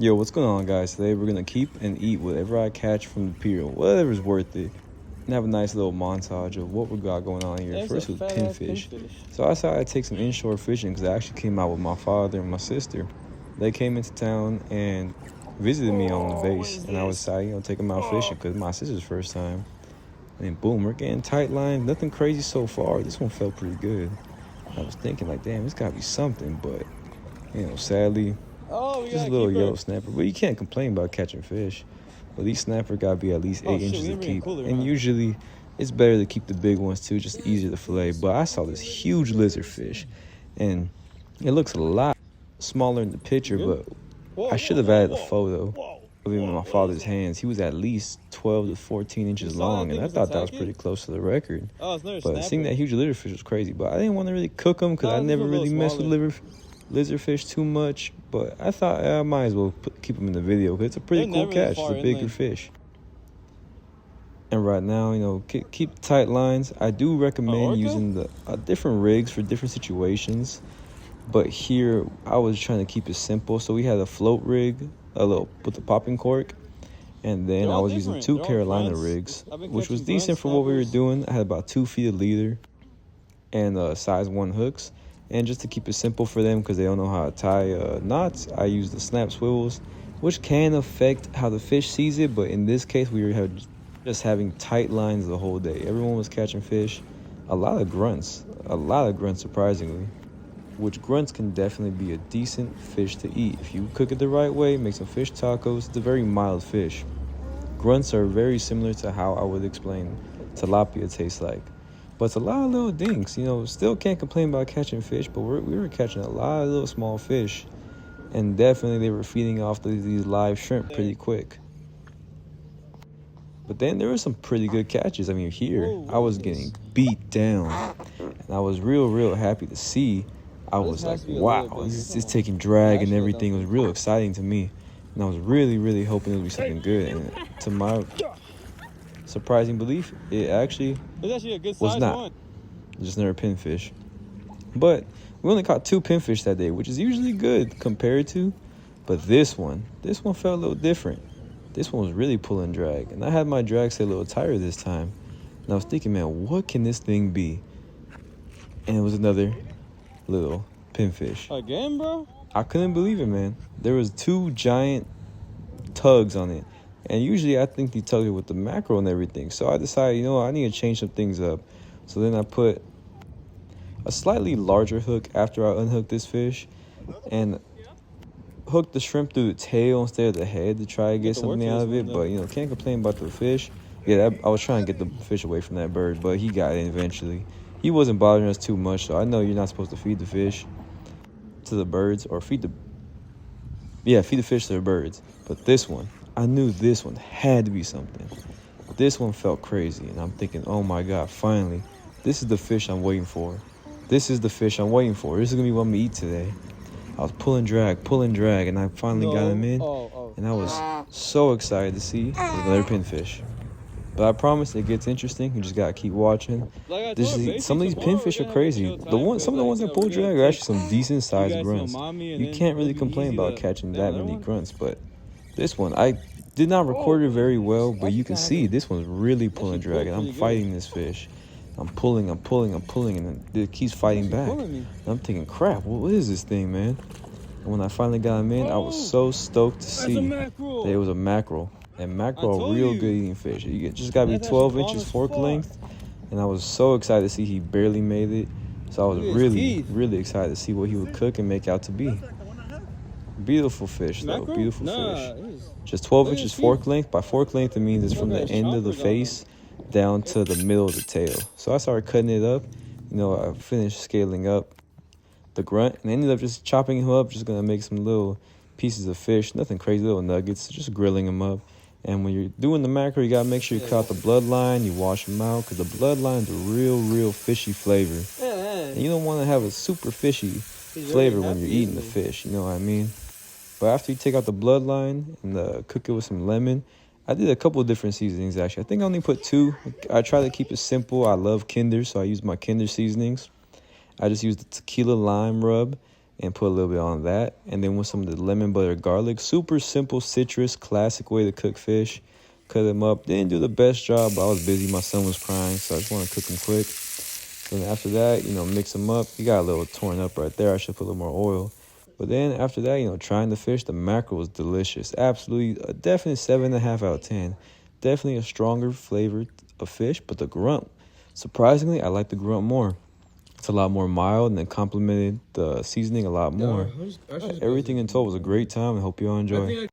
Yo, what's going on, guys? Today we're gonna keep and eat whatever I catch from the pier, whatever's worth it, and have a nice little montage of what we got going on here. First with pinfish. So I decided to take some inshore fishing because I actually came out with my father and my sister. They came into town and visited me on the base, and I was decided, take them out fishing because my sister's first time. And boom, we're getting tight lines. Nothing crazy so far. This one felt pretty good. I was thinking like, damn, it's gotta be something, but sadly. Just a little yellow snapper, but you can't complain about catching fish. But these snapper gotta be at least 8 inches to keep, and usually it's better to keep the big ones too, just easier to fillet. But I saw this huge lizard fish, and it looks a lot smaller in the picture, but I should have added a photo of him in my father's hands. He was at least 12 to 14 inches long, and I thought that was pretty close to the record. But seeing that huge lizard fish was crazy, but I didn't want to really cook them because I never really messed with lizard fish too much, but I thought I might as well keep them in the video because it's a pretty cool catch. It's a bigger fish. And right now, keep tight lines. I do recommend using different rigs for different situations, but here I was trying to keep it simple. So we had a float rig, with the popping cork, and then I was using 2 Carolina rigs, which was decent for what we were doing. I had about 2 feet of leader and size 1 hooks. And just to keep it simple for them because they don't know how to tie knots, I use the snap swivels, which can affect how the fish sees it. But in this case, we were just having tight lines the whole day. Everyone was catching fish. A lot of grunts surprisingly, which grunts can definitely be a decent fish to eat. If you cook it the right way, make some fish tacos, it's a very mild fish. Grunts are very similar to how I would explain tilapia tastes like. But it's a lot of little dinks, still can't complain about catching fish, but we were catching a lot of little small fish. And definitely they were feeding off these live shrimp pretty quick. But then there were some pretty good catches. I mean, here, I was getting beat down. And I was real happy to see. I was like, wow, it's taking drag and everything. It was real exciting to me. And I was really hoping it would be something good. And to my surprising belief, it actually was not. Just another pinfish. But we only caught 2 pinfish that day, which is usually good compared to. But this one felt a little different. This one was really pulling drag. And I had my drag set a little tighter this time. And I was thinking, man, what can this thing be? And it was another little pinfish. Again, bro? I couldn't believe it, man. There was 2 giant tugs on it. And usually I think they tug it with the mackerel and everything. So I decided, I need to change some things up. So then I put a slightly larger hook after I unhooked this fish. And hooked the shrimp through the tail instead of the head to try to get something out of it. But, can't complain about the fish. Yeah, I was trying to get the fish away from that bird, but he got it eventually. He wasn't bothering us too much, so I know you're not supposed to feed the fish to the birds or feed the fish to the birds. But this one, I knew this one had to be something. This one felt crazy, and I'm thinking, oh my God, finally, this is the fish I'm waiting for. This is the fish I'm waiting for. This is going to be what I'm going to eat today. I was pulling drag, and I finally got him in, and I was so excited to see another pinfish. But I promise it gets interesting. You just got to keep watching. Some of these pinfish are crazy. Some of the ones that pull drag are actually some decent-sized grunts. You can't really complain about catching that many grunts, but this one, I did not record it very well, but you can see this one's really pulling drag, and I'm fighting this fish. I'm pulling, and it keeps fighting back. And I'm thinking, crap, what is this thing, man? And when I finally got him in, I was so stoked to see that it was a mackerel. And mackerel are real good eating fish. You just got to be 12 inches fork length, and I was so excited to see he barely made it. So I was really excited to see what he would cook and make out to be. Beautiful fish, though. Beautiful fish. Just 12 inches fork length. By fork length, it means it's from the end of the face down to the middle of the tail. So I started cutting it up. I finished scaling up the grunt and ended up just chopping him up. Just going to make some little pieces of fish. Nothing crazy, little nuggets. Just grilling them up. And when you're doing the mackerel, you got to make sure you cut out the bloodline. You wash them out because the bloodline's a real fishy flavor. And you don't want to have a super fishy flavor when you're eating the fish. You know what I mean? But after you take out the bloodline and cook it with some lemon, I did a couple of different seasonings, actually. I think I only put 2. I try to keep it simple. I love Kinder, so I use my Kinder seasonings. I just used the tequila lime rub and put a little bit on that. And then with some of the lemon butter garlic, super simple citrus, classic way to cook fish. Cut them up. Didn't do the best job, but I was busy. My son was crying, so I just want to cook them quick. Then after that, mix them up. You got a little torn up right there. I should put a little more oil. But then after that, trying the fish, the mackerel was delicious. Absolutely, definitely 7.5 out of 10. Definitely a stronger flavor of fish, but the grunt, surprisingly, I like the grunt more. It's a lot more mild and it complemented the seasoning a lot more. Everything in total was a great time. I hope you all enjoy.